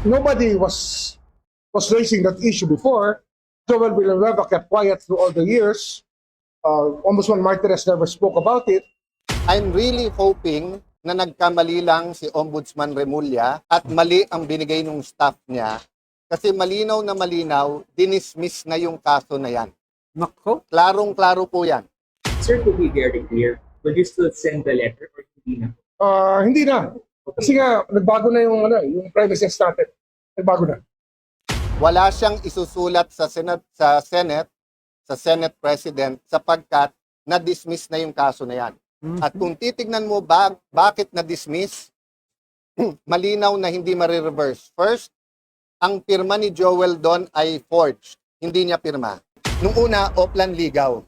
nobody was raising that issue before. Joel Villanueva kept quiet through all the years. Ombudsman Martinez never spoke about it. I'm really hoping na nagkamali lang si Ombudsman Remulla at mali ang binigay ng staff niya kasi malinaw na malinaw, dinismiss na yung kaso na yan. Nako. Klarong-klaro po yan. Sir, to be very clear, will you still send the letter or hindi na? Hindi na. Kasi nga, nagbago na yung premises natin. Nagbago na. Wala siyang isusulat sa Senate President sapagkat na-dismiss na yung kaso na yan. At kung titignan mo bakit na-dismiss, malinaw na hindi marireverse. First, ang pirma ni Joel doon ay forged. Hindi niya pirma. Nung una, Oplan ligaw.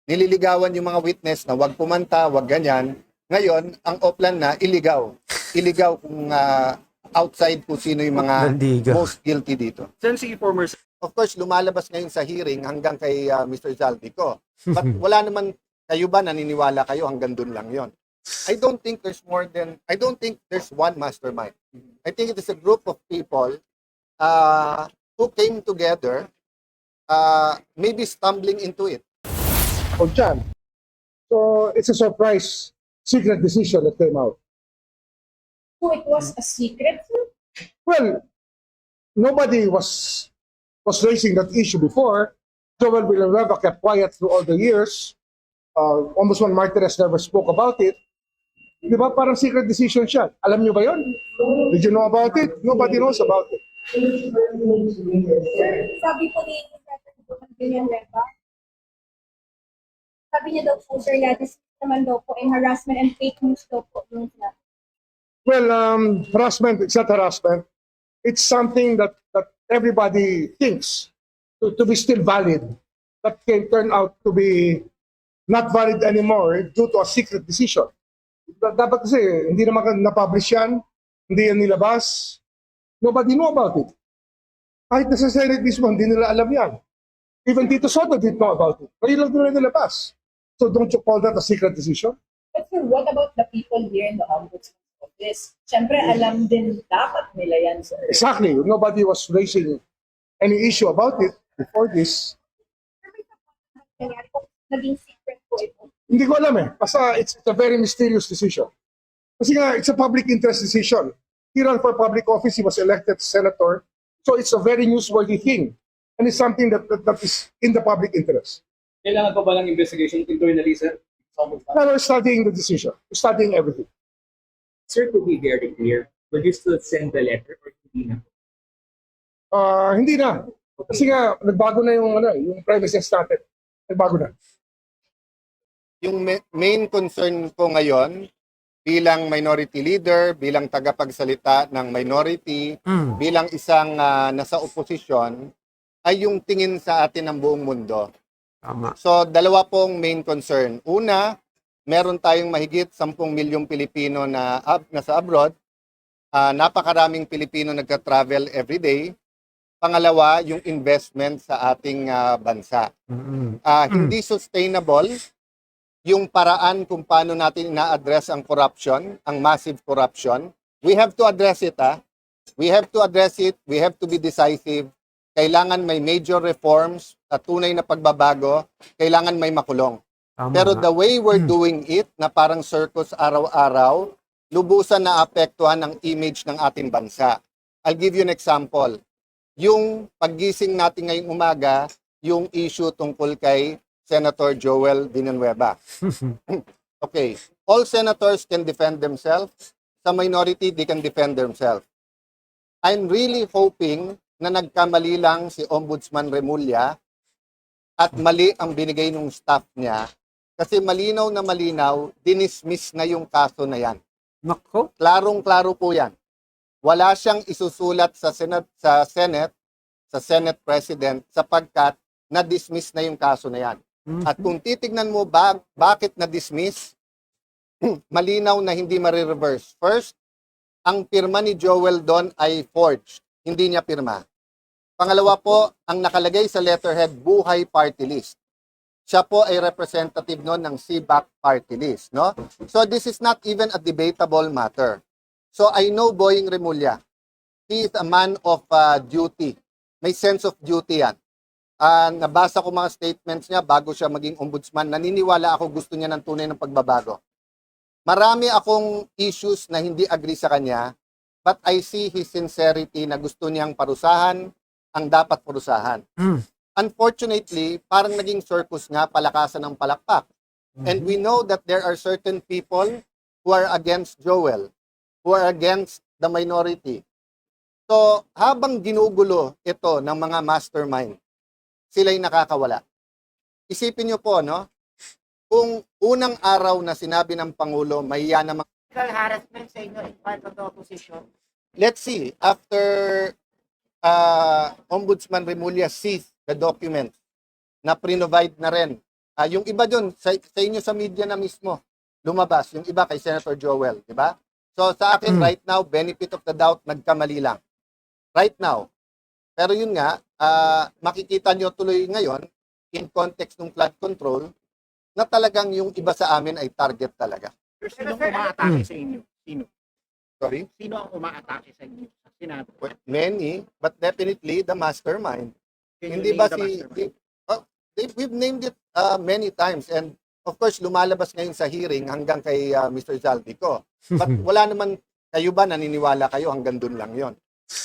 Nililigawan yung mga witness na wag pumanta, wag ganyan. Ngayon, ang Oplan na iligaw. Iligaw kung outside kung sino yung mga Nandigaw. most guilty dito. Since former Of course, lumalabas ngayon sa hearing hanggang kay Mr. Zaldico. But wala naman, kayo ba naniniwala kayo hanggang dun lang yon? I don't think there's one mastermind. I think it is a group of people who came together, maybe stumbling into it. O dyan. So, it's a surprise secret decision that came out. So it was a secret, sir? Well, nobody was raising that issue before. Joel Villanueva kept quiet through all the years. Ombudsman Martinez never spoke about it. Di ba? Parang secret decision siya. Alam niyo ba yon? Did you know about it? Nobody knows about it. Sir, sabi po ni President Villanueva, sabi niya daw po, sir, this naman daw po ay harassment and fake news daw po yung sinabi. Well, harassment, it's not harassment. It's something that everybody thinks to be still valid. That can turn out to be not valid anymore due to a secret decision. Dapat kasi, hindi naman na-publish yan, hindi yan nilabas. Nobody knew about it. Kahit na sa Senate mismo, hindi nila alam yan. Even Tito Soto didn't know about it. Ngayon lang nila nilabas. So don't you call that a secret decision? But sir, what about the people here in the ombudsman's office? Siyempre, alam din dapat nila yan, sir. Exactly. Nobody was raising any issue about it before this. Nangyari po, naging secret po ito. Hindi ko alam eh. Basta it's a very mysterious decision. Kasi nga, it's a public interest decision. He ran for public office. He was elected senator. So it's a very newsworthy thing. And it's something that is in the public interest. Kailangan pa ba ng investigation internally, sir? Now we're studying the decision. We're studying everything. Sir, to be very clear, will you still send the letter or hindi na? Hindi na. Kasi nga, nagbago na yung premises natin. Nagbago na. Yung main concern ko ngayon, bilang minority leader, bilang tagapagsalita ng minority, bilang isang nasa oposisyon, ay yung tingin sa atin ng buong mundo. Tama. So, dalawa pong main concern. Una, meron tayong mahigit 10 milyong Pilipino na nasa abroad. Napakaraming Pilipino nagka-travel everyday. Pangalawa, yung investment sa ating bansa. Hindi sustainable yung paraan kung paano natin ina-address ang corruption, ang massive corruption. We have to address it. We have to address it. We have to be decisive. Kailangan may major reforms at tunay na pagbabago. Kailangan may makulong. Tama Pero nga. the way we're doing it, na parang circus araw-araw, lubusan na apektuhan ang image ng ating bansa. I'll give you an example. Yung paggising natin ngayong umaga, yung issue tungkol kay Senator Joel Villanueva. Okay, all senators can defend themselves. Sa minority, they can defend themselves. I'm really hoping na nagkamali lang si Ombudsman Remulla at mali ang binigay ng staff niya kasi malinaw na malinaw, dinismiss na yung kaso na yan. Nako. Klarong-klaro po yan. Wala siyang isusulat sa Senate President sapagkat na-dismiss na yung kaso na yan. At kung titignan mo bakit na-dismiss, malinaw na hindi marireverse. First, ang pirma ni Joel doon ay forged. Hindi niya pirma. Pangalawa po, ang nakalagay sa letterhead, Buhay Party List. Siya po ay representative noon ng CBAC Party List. No? So this is not even a debatable matter. So I know Boying Remulla. he is a man of duty. May sense of duty yan. Nabasa ko mga statements niya bago siya maging ombudsman. Naniniwala ako gusto niya ng tunay ng pagbabago. Marami akong issues na hindi agree sa kanya, but I see his sincerity na gusto niyang parusahan ang dapat parusahan. Unfortunately, parang naging circus nga, palakasan ng palakpak. And we know that there are certain people who are against Joel, who are against the minority. So, habang ginugulo ito ng mga mastermind, sila'y nakakawala. Isipin niyo po, no? Kung unang araw na sinabi ng Pangulo, mahiya na Physical harassment sa inyo in part of the opposition. let's see, after Ombudsman Remulla sees the documents na pre-provide na rin. Yung iba dun, sa inyo sa media na mismo, lumabas. Yung iba kay Senator Joel, di ba? So sa akin, right now, benefit of the doubt, nagkamali lang. Right now. Pero yun nga, makikita nyo tuloy ngayon, in context ng flood control, na talagang yung iba sa amin ay target talaga. Pero sino ang umaatake sa inyo? Sino? Sorry? Sino ang umaatake sa inyo? Sa Senado? Many, but definitely the mastermind. Can you Hindi name ba the si... mastermind? we've named it many times, and of course, lumalabas ngayon sa hearing hanggang kay Mr. Zaldico. But wala naman, kayo ba naniniwala kayo hanggang dun lang yon?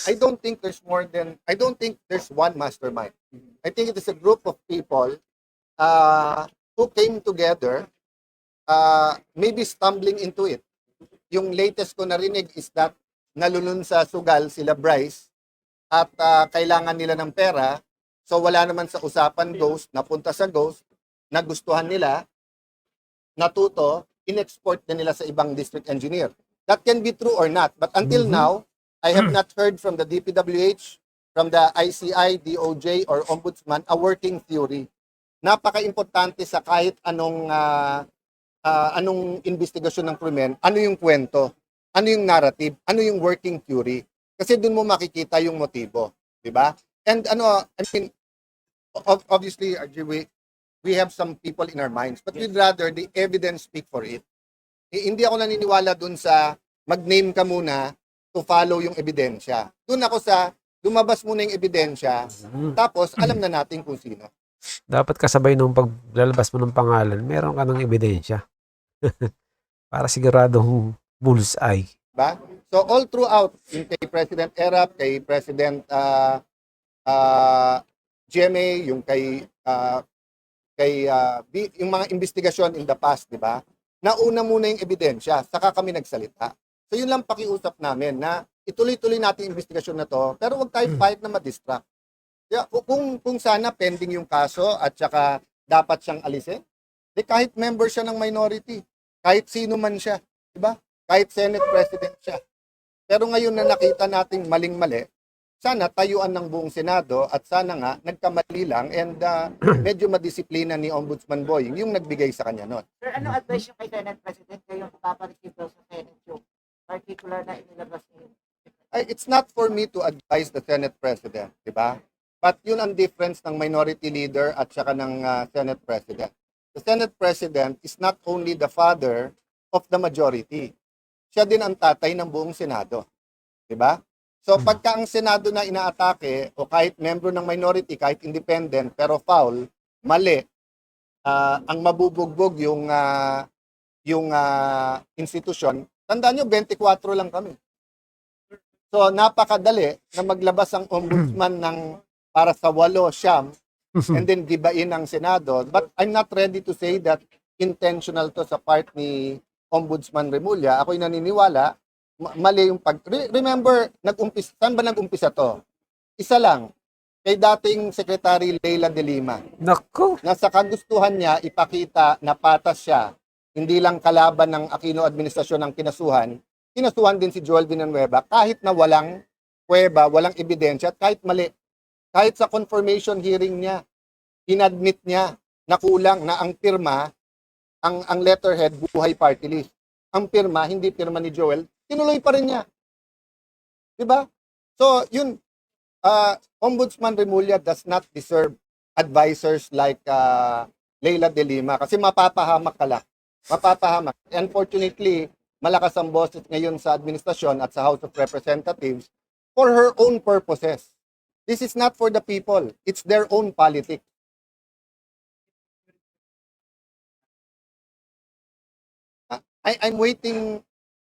I don't think there's one mastermind. I think it is a group of people who came together, maybe stumbling into it. Yung latest ko narinig is that nalulun sa sugal sila Bryce at kailangan nila ng pera. So wala naman sa usapan Ghost, napunta sa Ghost, nagustuhan nila, natuto, in-export na nila sa ibang district engineer. That can be true or not. But until now, I have not heard from the DPWH, from the ICI, DOJ, or Ombudsman, a working theory. Napaka-importante sa kahit anong investigasyon ng krimen, ano yung kwento, ano yung narrative, ano yung working theory. Kasi dun mo makikita yung motibo. Di ba? And obviously, RJ, we have some people in our minds, but we'd rather the evidence speak for it. Hindi ako naniniwala dun sa mag-name ka muna to follow yung ebidensya. Dun ako sa lumabas muna yung ebidensya, tapos alam na natin kung sino. Dapat kasabay nung paglalabas mo ng pangalan, meron ka ng ebidensya. Para siguradong bullseye. Diba? So all throughout, yung kay President Erap, kay President GMA, yung yung mga investigasyon in the past, di ba? Nauna muna yung ebidensya, saka kami nagsalita. So yun lang pakiusap namin na ituloy-tuloy natin yung investigasyon na to, pero huwag tayo fight na ma-distract. Kung sana pending yung kaso at saka dapat siyang alisin, kahit member siya ng minority, kahit sino man siya, di ba? Kahit Senate President siya. Pero ngayon na nakita nating maling-mali, sana tayuan ng buong Senado at sana nga nagkamali lang and medyo madisiplina ni Ombudsman Boying yung nagbigay sa kanya noon. Sir, ano advice yung kay Senate President kayong papareceive daw sa Senate yung particular na inilabas niyo? It's not for me to advise the Senate President, di ba? But yun ang difference ng minority leader at saka ng Senate President. The Senate President is not only the father of the majority. Siya din ang tatay ng buong Senado. Di ba? So pagka ang Senado na inaatake o kahit member ng minority, kahit independent, pero foul, mali, ang mabubugbog yung institusyon, tandaan nyo, 24 lang kami. So napakadali na maglabas ang ombudsman ng para sa 8, 9, and then gibain ang Senado. But I'm not ready to say that intentional to sa part ni Ombudsman Remulla. Ako'y naniniwala, mali yung remember, saan ba nag-umpisa to? Isa lang, kay dating Secretary Leila de Lima. Naku! Na sa kagustuhan niya, ipakita na patas siya, hindi lang kalaban ng Aquino administrasyon ang kinasuhan din si Joel Villanueva kahit na walang pweba, walang ebidensya, at kahit mali. Kahit sa confirmation hearing niya, inadmit niya na kulang na ang pirma, ang letterhead, buhay party list. Ang pirma, hindi pirma ni Joel, tinuloy pa rin niya. Diba? So, yun, Ombudsman Remulla does not deserve advisors like Leila de Lima kasi mapapahamak ka lang. Mapapahamak. Unfortunately, malakas ang boses ngayon sa administrasyon at sa House of Representatives for her own purposes. This is not for the people. It's their own politics. I'm waiting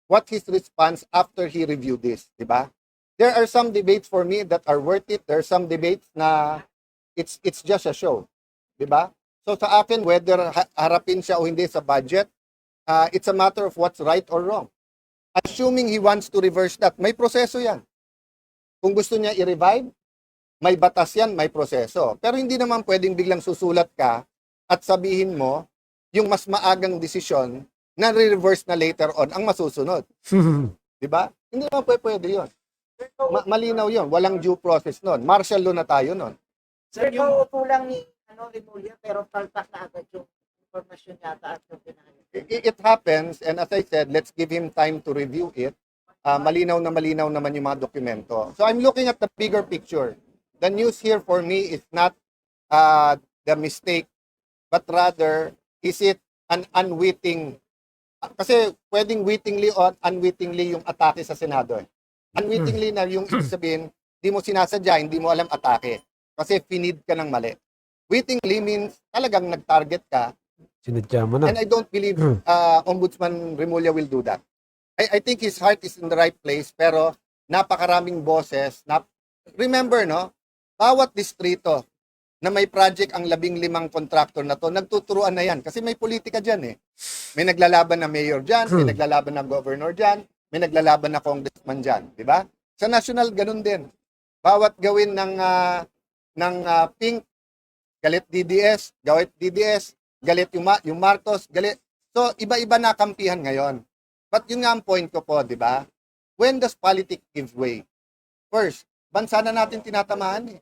what his response after he reviewed this, di ba? There are some debates for me that are worth it. There are some debates na it's just a show, di ba? So sa akin, whether harapin siya o hindi sa budget, it's a matter of what's right or wrong. Assuming he wants to reverse that, may proseso yan. Kung gusto niya i-revive, may batas yan, may proseso. Pero hindi naman pwedeng biglang susulat ka at sabihin mo yung mas maagang desisyon na re-reverse na later on ang masusunod. Di ba? Hindi naman pwede yun. Malinaw yun. Walang due process nun. Martial law na tayo nun. Sir, kauupo lang ni Remulla, pero palpak na agad yung informasyon yata at yung pinahali. It happens, and as I said, let's give him time to review it. Malinaw naman yung mga dokumento. So I'm looking at the bigger picture. The news here for me is not the mistake, but rather, is it an unwitting, kasi pwedeng wittingly or unwittingly yung atake sa Senado. Unwittingly na yung sabihin, hindi mo sinasadya, hindi mo alam atake. Kasi finid ka ng mali. Wittingly means talagang nag-target ka. Sinadya mo na. And I don't believe Ombudsman Remulla will do that. I think his heart is in the right place, pero napakaraming boses. Remember, no? Bawat distrito na may project ang 15 contractor na to, nagtuturuan na yan. Kasi may politika dyan eh. May naglalaban na mayor dyan, may naglalaban na governor dyan, may naglalaban na congressman dyan. Di ba? Sa national, ganun din. Bawat gawin ng pink, galit DDS, galit yung Marcos, galit. So, iba-iba na kampihan ngayon. But yun nga ang point ko po, di ba? When does politics give way? First, bansa na natin tinatamahan eh.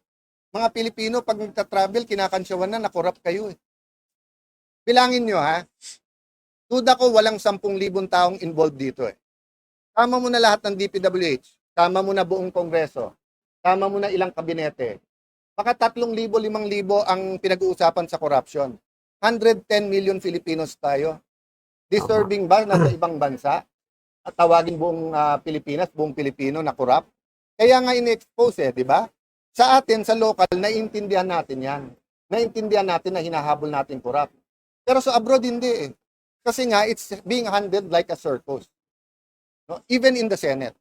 Mga Pilipino, pag nagta-travel, kinakansyawan na corrupt kayo eh. Bilangin nyo ha, duda ko walang 10,000 taong involved dito eh. Tama mo na lahat ng DPWH, tama mo na buong kongreso, tama mo na ilang kabinete. Baka 3,000, 5,000 ang pinag-uusapan sa corruption. 110 million Filipinos tayo. Disturbing ba na sa ibang bansa? At tawagin buong Pilipinas, buong Pilipino na corrupt? Kaya nga in-expose eh, di ba? Sa atin, sa local, naiintindihan natin yan. Naiintindihan natin na hinahabol natin corrupt. Pero sa abroad, hindi eh. Kasi nga, it's being handled like a circus. No? Even in the Senate.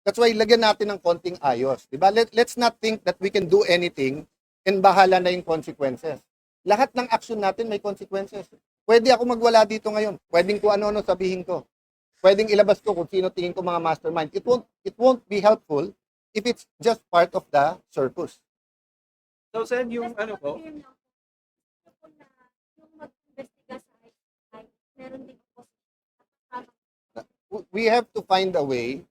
That's why, lagyan natin ng konting ayos. Diba? Let's not think that we can do anything and bahala na yung consequences. Lahat ng action natin may consequences. Pwede ako magwala dito ngayon. Pwedeng ko ano-ano sabihin ko. Pwedeng ilabas ko kung sino tingin ko mga mastermind. It won't be helpful if it's just part of the circus. So, sir, yung ano po, Yung mag-investiga sa ICI, meron din po We have to find a way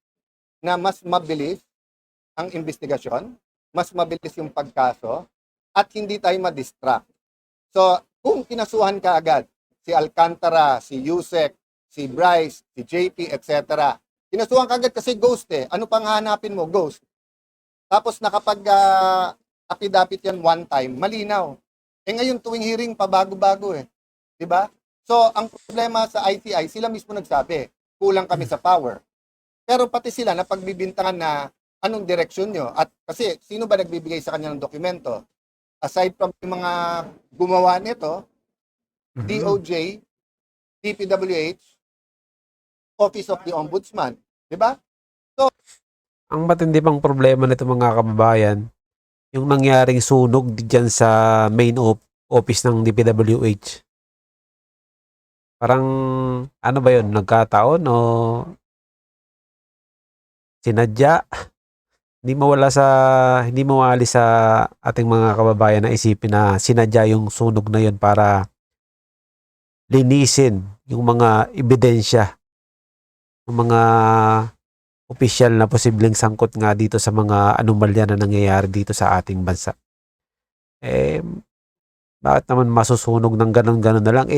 na mas mabilis ang investigasyon, mas mabilis yung pagkaso, at hindi tayo ma-distract. So, kung kinasuhan ka agad, si Alcantara, si Yusek, si Bryce, si JP, etc. Kinasuhan ka agad kasi ghost eh. Ano pang hanapin mo? Ghost. Tapos nakapag apidapit yan one time, malinaw. Eh ngayon tuwing hearing, pabago-bago eh. Diba? So, ang problema sa ICI, sila mismo nagsabi, kulang kami sa power. Pero pati sila na pagbibintangan na anong direksyon nyo. At kasi, sino ba nagbibigay sa kanya ng dokumento? Aside from yung mga gumawa nito, DOJ, DPWH, Office of the Ombudsman. Diba? Ang matindi pang problema nito mga kababayan, yung nangyaring sunog diyan sa main office ng DPWH. Parang, ano ba yun, nagkataon o sinadya? Hindi mawali sa ating mga kababayan na isipin na sinadya yung sunog na yun para linisin yung mga ebidensya, yung mga opisyal na posibleng sangkot nga dito sa mga anomalya na nangyayari dito sa ating bansa. Eh, bakit naman masusunog ng ganon-ganon na lang?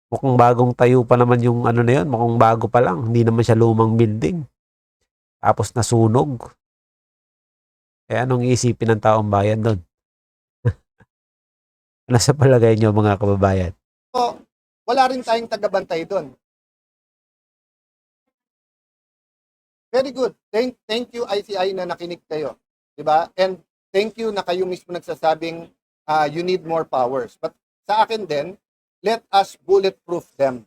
Mukhang bagong tayo pa naman yung ano na yun. Mukhang bago pa lang. Hindi naman siya lumang building. Tapos nasunog. Eh, anong isipin ng taong bayan doon? Ano sa palagay niyo mga kababayan? So, wala rin tayong tagabantay doon. Very good. Thank you ICI na nakinig kayo. 'Di ba? And thank you na kayo mismo nagsasabing you need more powers. But sa akin din, let us bulletproof them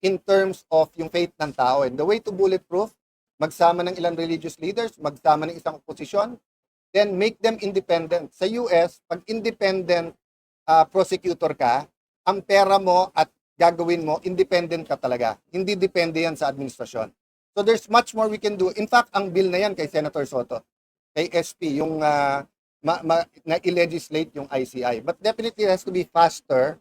in terms of yung faith ng tao. And the way to bulletproof, magsama ng ilang religious leaders, magsama ng isang oposisyon, then make them independent. Sa US, pag independent prosecutor ka, ang pera mo at gagawin mo, independent ka talaga. Hindi depende yan sa administrasyon. So there's much more we can do. In fact, ang bill na yan kay Senator Soto, kay SP, yung na-legislate yung ICI. But definitely it has to be faster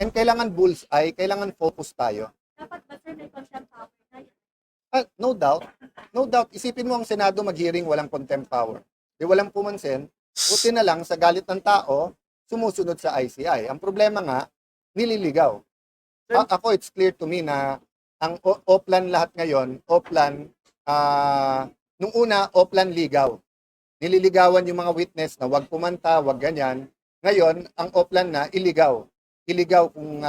and kailangan bullseye, kailangan focus tayo. Dapat ba sir may contempt power na yun? No doubt. No doubt. Isipin mo ang Senado mag-hearing walang contempt power. Di walang pumansin. Buti na lang sa galit ng tao, sumusunod sa ICI. Ang problema nga, nililigaw. Ako, it's clear to me na ang Oplan lahat ngayon, Oplan, nung una, Oplan ligaw. Nililigawan yung mga witness na wag pumanta, wag ganyan. Ngayon, ang Oplan na, iligaw. Iligaw kung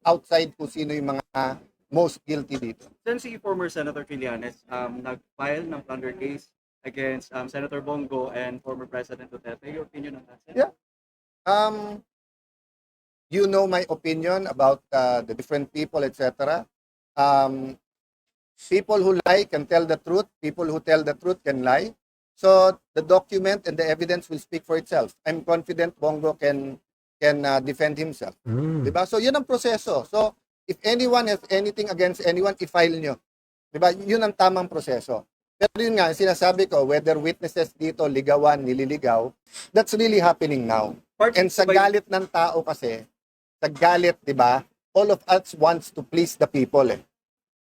outside kung sino yung mga most guilty dito. Then si former Senator Trillanes nag-file ng plunder case against Senator Bongo and former President Duterte. Your opinion on that? Yeah. You know my opinion about the different people, etc. People who lie can tell the truth. People who tell the truth can lie. So the document and the evidence will speak for itself. I'm confident Bongo can defend himself. Diba? So yun ang proseso. So if anyone has anything against anyone, i-file nyo. Diba? Yun ang tamang proseso. Pero yun nga, sinasabi ko, whether witnesses dito, ligawan, nililigaw, that's really happening now. And sa galit ng tao kasi, sa galit, di ba, all of us wants to please the people.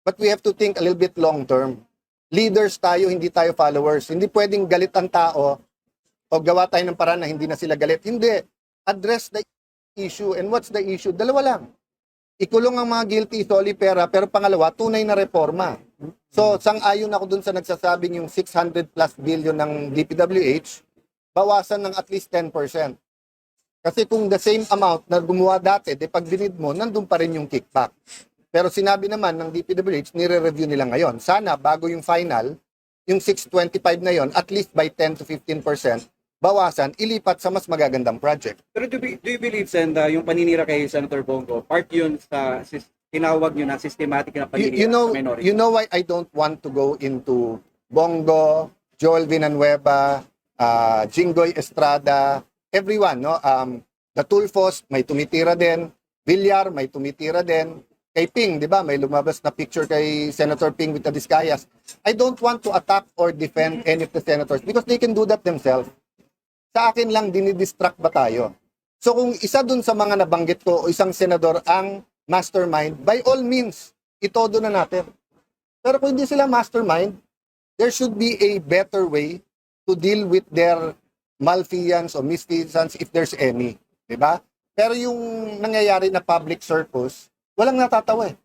But we have to think a little bit long term. Leaders tayo, hindi tayo followers. Hindi pwedeng galit ang tao o gawa tayo ng paraan na hindi na sila galit. Hindi. Address the issue. And what's the issue? Dalawa lang. Ikulong ang mga guilty, soli pera, pero pangalawa, tunay na reforma. So, sang-ayon ako dun sa nagsasabing yung 600 plus billion ng DPWH, bawasan ng at least 10%. Kasi kung the same amount na gumawa dati, de pag binid mo, nandun pa rin yung kickback. Pero sinabi naman ng DPWH, nire-review nila ngayon. Sana, bago yung final, yung 625 na yon, at least by 10 to 15%, bawasan, ilipat sa mas magagandang project. Pero do you believe, Sen, yung paninira kay Senator Bongo, part yun sa tinawag nyo na systematic na paninira sa minority? You know why I don't want to go into Bongo, Joel Villanueva, Jinggoy Estrada, everyone, no? The Tulfos, may tumitira din. Villar, may tumitira din. Kay Ping, di ba? May lumabas na picture kay Senator Ping with the Discayas. I don't want to attack or defend any of the senators because they can do that themselves. Sa akin lang, dinidistract ba tayo? So kung isa dun sa mga nabanggit ko o isang senador ang mastermind, by all means, itodo na natin. Pero kung hindi sila mastermind, there should be a better way to deal with their malfeasance o misfeasance if there's any. Diba? Pero yung nangyayari na public circus, walang natatawa eh.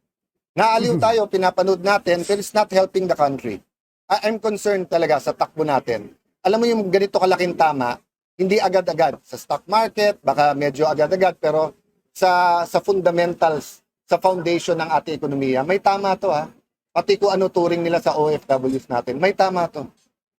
Naaliw tayo, pinapanood natin, pero it's not helping the country. I'm concerned talaga sa takbo natin. Alam mo yung ganito kalaking tama, hindi agad-agad. Sa stock market, baka medyo agad-agad, pero sa fundamentals, sa foundation ng ating ekonomiya, may tama to ha. Pati kung ano turing nila sa OFWs natin, may tama to.